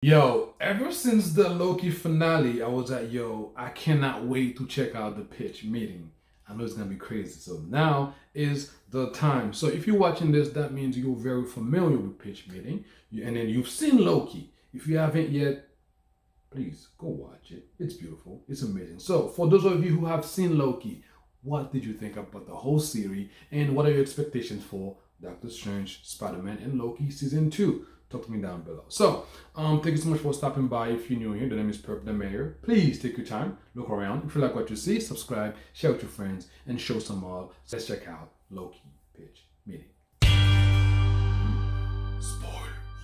Yo, ever since the Loki finale, I was like, yo, I cannot wait to check out the pitch meeting. I know it's gonna be crazy. So now is the time. So if you're watching this, that means you're very familiar with pitch meeting, and then you've seen Loki. If you haven't yet, please go watch it. It's beautiful. It's amazing. So for those of you who have seen Loki, what did you think about the whole series, and what are your expectations for Doctor Strange, Spider-Man, and Loki season 2? Talk to me down below. So, thank you so much for stopping by. If you're new here, the name is Perp the Mayor. Please take your time, look around. If you like what you see, subscribe, share with your friends, and show some love. Let's check out Loki pitch meeting. Spoiler.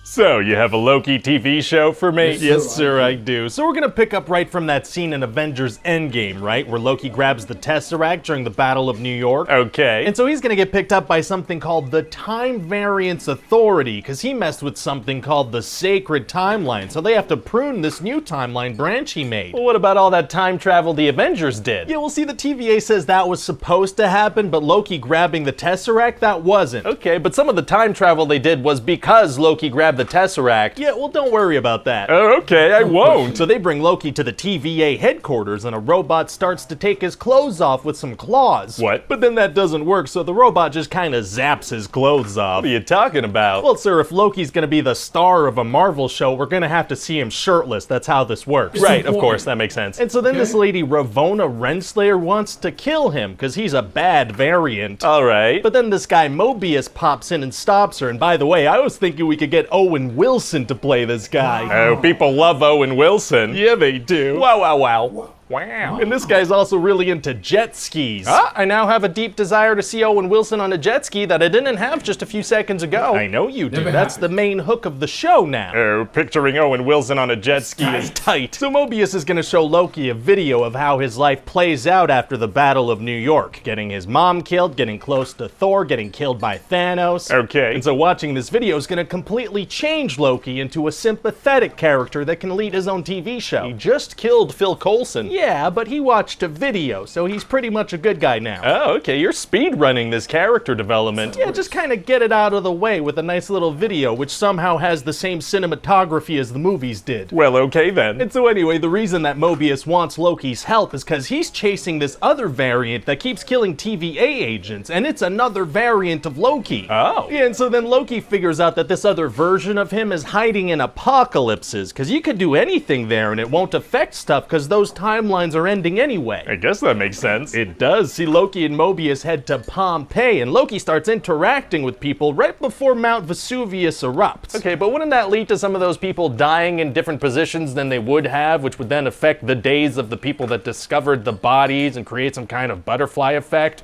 So, you have a Loki TV show for me? Yes, sir, I do. So we're gonna pick up right from that scene in Avengers Endgame, right? Where Loki grabs the Tesseract during the Battle of New York. Okay. And so he's gonna get picked up by something called the Time Variance Authority, because he messed with something called the Sacred Timeline. So they have to prune this new timeline branch he made. Well, what about all that time travel the Avengers did? Yeah, well, see, the TVA says that was supposed to happen, but Loki grabbing the Tesseract, that wasn't. Okay, but some of the time travel they did was because Loki grabbed the Tesseract. Yeah, well, don't worry about that. Oh, okay, I won't. So they bring Loki to the TVA headquarters, and a robot starts to take his clothes off with some claws. What? But then that doesn't work, so the robot just kind of zaps his clothes off. What are you talking about? Well, sir, if Loki's gonna be the star of a Marvel show, we're gonna have to see him shirtless. That's how this works. Right, of course, that makes sense. And so then this lady, Ravonna Renslayer, wants to kill him, because he's a bad variant. All right. But then this guy Mobius pops in and stops her, and by the way, I was thinking we could get Owen Wilson to play this guy. Oh, people love Owen Wilson. Yeah, they do. Wow, wow, wow. Wow. And this guy's also really into jet skis. I now have a deep desire to see Owen Wilson on a jet ski that I didn't have just a few seconds ago. I know you do. That's the main hook of the show now. Oh, picturing Owen Wilson on a jet ski is tight. So Mobius is gonna show Loki a video of how his life plays out after the Battle of New York. Getting his mom killed, getting close to Thor, getting killed by Thanos. Okay. And so watching this video is gonna completely change Loki into a sympathetic character that can lead his own TV show. He just killed Phil Coulson. Yeah, but he watched a video, so he's pretty much a good guy now. Oh, okay, you're speed running this character development. Yeah, just kind of get it out of the way with a nice little video, which somehow has the same cinematography as the movies did. Well, okay then. And so anyway, the reason that Mobius wants Loki's help is because he's chasing this other variant that keeps killing TVA agents, and it's another variant of Loki. Oh. Yeah, and so then Loki figures out that this other version of him is hiding in apocalypses, because you could do anything there and it won't affect stuff because those timelines are ending anyway. I guess that makes sense. It does. See, Loki and Mobius head to Pompeii, and Loki starts interacting with people right before Mount Vesuvius erupts. Okay, but wouldn't that lead to some of those people dying in different positions than they would have, which would then affect the days of the people that discovered the bodies and create some kind of butterfly effect?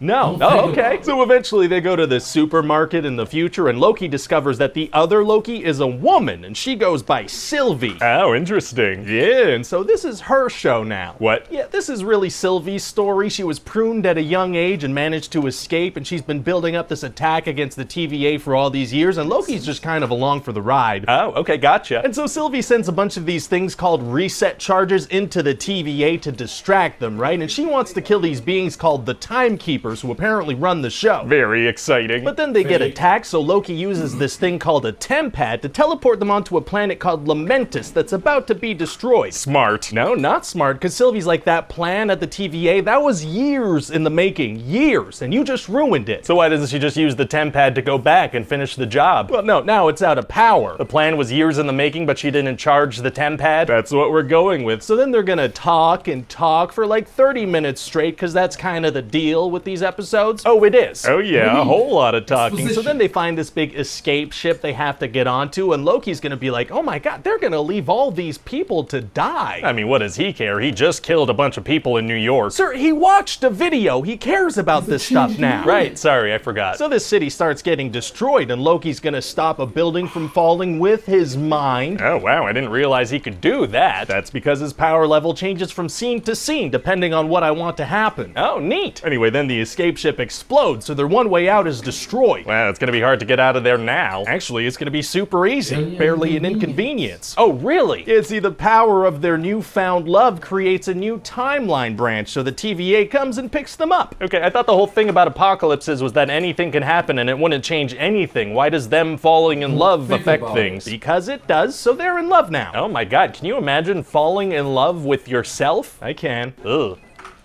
No. Oh, okay. So eventually they go to the supermarket in the future, and Loki discovers that the other Loki is a woman, and she goes by Sylvie. Oh, interesting. Yeah, and so this is her show now. What? Yeah, this is really Sylvie's story. She was pruned at a young age and managed to escape, and she's been building up this attack against the TVA for all these years, and Loki's just kind of along for the ride. Oh, okay, gotcha. And so Sylvie sends a bunch of these things called reset charges into the TVA to distract them, right? And she wants to kill these beings called the Timekeepers, who apparently run the show. Very exciting. But then they get attacked, so Loki uses this thing called a tempad to teleport them onto a planet called Lamentus that's about to be destroyed. Smart. No, not smart, because Sylvie's like, that plan at the TVA, that was years in the making. Years, and you just ruined it. So why doesn't she just use the tempad to go back and finish the job? Well, no, now it's out of power. The plan was years in the making, but she didn't charge the tempad? That's what we're going with. So then they're gonna talk and talk for like 30 minutes straight, because that's kind of the deal with these episodes. Oh, it is. Oh yeah, a whole lot of talking. So then they find this big escape ship they have to get onto, and Loki's gonna be like, oh my god, they're gonna leave all these people to die. I mean, what does he care? He just killed a bunch of people in New York. Sir, he watched a video. He cares about this stuff now. Right, sorry, I forgot. So this city starts getting destroyed, and Loki's gonna stop a building from falling with his mind. Oh wow, I didn't realize he could do that. That's because his power level changes from scene to scene, depending on what I want to happen. Oh, neat. Anyway, then the escape ship explodes, so their one way out is destroyed. Well, it's gonna be hard to get out of there now. Actually, it's gonna be super easy. Barely an inconvenience. Oh, really? Yeah, see, the power of their newfound love creates a new timeline branch, so the TVA comes and picks them up. Okay, I thought the whole thing about apocalypses was that anything can happen and it wouldn't change anything. Why does them falling in love affect things? Because it does, so they're in love now. Oh my god, can you imagine falling in love with yourself? I can. Ugh.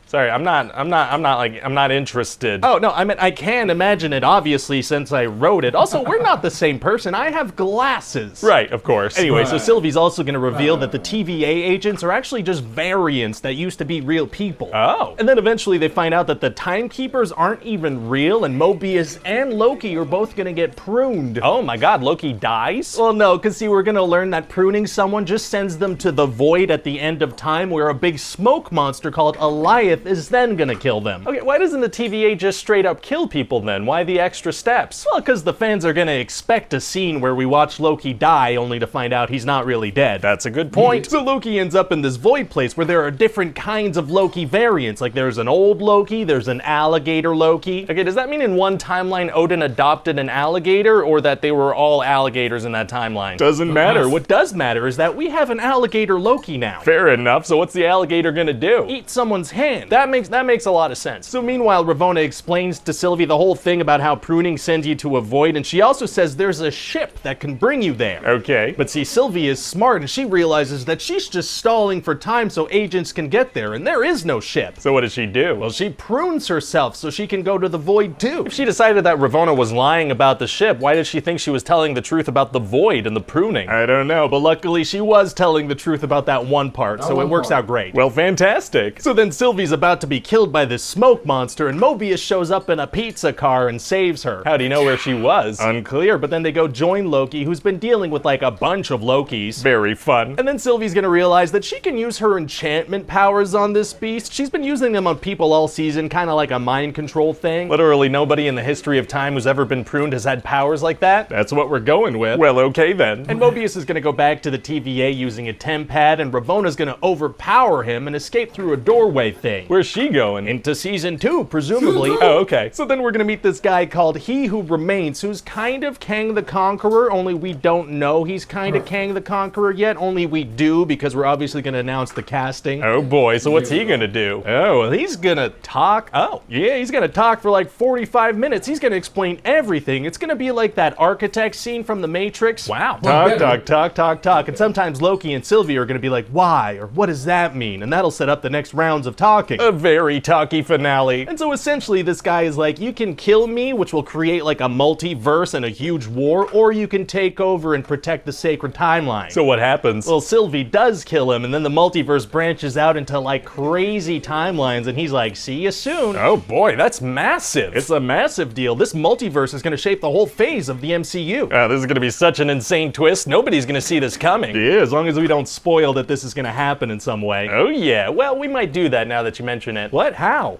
Sorry, I'm not interested. Oh, no, I meant I can imagine it, obviously, since I wrote it. Also, we're not the same person. I have glasses. Right, of course. Anyway, so Sylvie's also gonna reveal that the TVA agents are actually just variants that used to be real people. Oh. And then eventually they find out that the timekeepers aren't even real, and Mobius and Loki are both gonna get pruned. Oh my god, Loki dies? Well, no, because see, we're gonna learn that pruning someone just sends them to the void at the end of time, where a big smoke monster called Eliath is then gonna kill them. Okay, why doesn't the TVA just straight up kill people then? Why the extra steps? Well, because the fans are gonna expect a scene where we watch Loki die only to find out he's not really dead. That's a good point. So Loki ends up in this void place where there are different kinds of Loki variants. Like there's an old Loki, there's an alligator Loki. Okay, does that mean in one timeline Odin adopted an alligator, or that they were all alligators in that timeline? Doesn't matter. What does matter is that we have an alligator Loki now. Fair enough. So what's the alligator gonna do? Eat someone's hand. That makes a lot of sense. So meanwhile, Ravonna explains to Sylvie the whole thing about how pruning sends you to a void, and she also says there's a ship that can bring you there. Okay. But see, Sylvie is smart, and she realizes that she's just stalling for time so agents can get there, and there is no ship. So what does she do? Well, she prunes herself so she can go to the void too. If she decided that Ravonna was lying about the ship, why did she think she was telling the truth about the void and the pruning? I don't know, but luckily she was telling the truth about that one part, so it works out great. Well, fantastic. So then Sylvie's about to be killed by this smoke monster, and Mobius shows up in a pizza car and saves her. How do you know where she was? Unclear, but then they go join Loki, who's been dealing with like a bunch of Lokis. Very fun. And then Sylvie's gonna realize that she can use her enchantment powers on this beast. She's been using them on people all season, kind of like a mind control thing. Literally nobody in the history of time who's ever been pruned has had powers like that. That's what we're going with. Well, okay then. And Mobius is gonna go back to the TVA using a temp pad, and Ravonna's gonna overpower him and escape through a doorway thing. Where's she going? Into season 2, presumably. Oh, okay. So then we're gonna meet this guy called He Who Remains, who's kind of Kang the Conqueror, only we don't know he's kind of Kang the Conqueror yet, only we do because we're obviously gonna announce the casting. Oh boy, so what's he gonna do? Oh, well, he's gonna talk. Oh, yeah, he's gonna talk for like 45 minutes. He's gonna explain everything. It's gonna be like that architect scene from The Matrix. Wow. Talk. And sometimes Loki and Sylvie are gonna be like, why? Or what does that mean? And that'll set up the next rounds of talking. A very talky finale. And so essentially this guy is like, you can kill me, which will create like a multiverse and a huge war, or you can take over and protect the sacred timeline. So what happens? Well, Sylvie does kill him, and then the multiverse branches out into like crazy timelines, and he's like, see you soon. Oh boy, that's massive. It's a massive deal. This multiverse is gonna shape the whole phase of the MCU. This is gonna be such an insane twist. Nobody's gonna see this coming. Yeah, as long as we don't spoil that this is gonna happen in some way. Oh yeah, well, we might do that now that you mention it. What? How?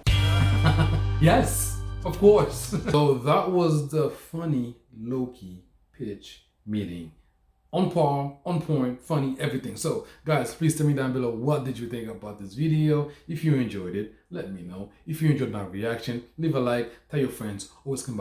Yes, of course. So that was the funny Loki pitch meeting. On par, on point, funny, everything. So guys, please tell me down below, what did you think about this video? If you enjoyed it, let me know. If you enjoyed my reaction, leave a like, tell your friends, always come back.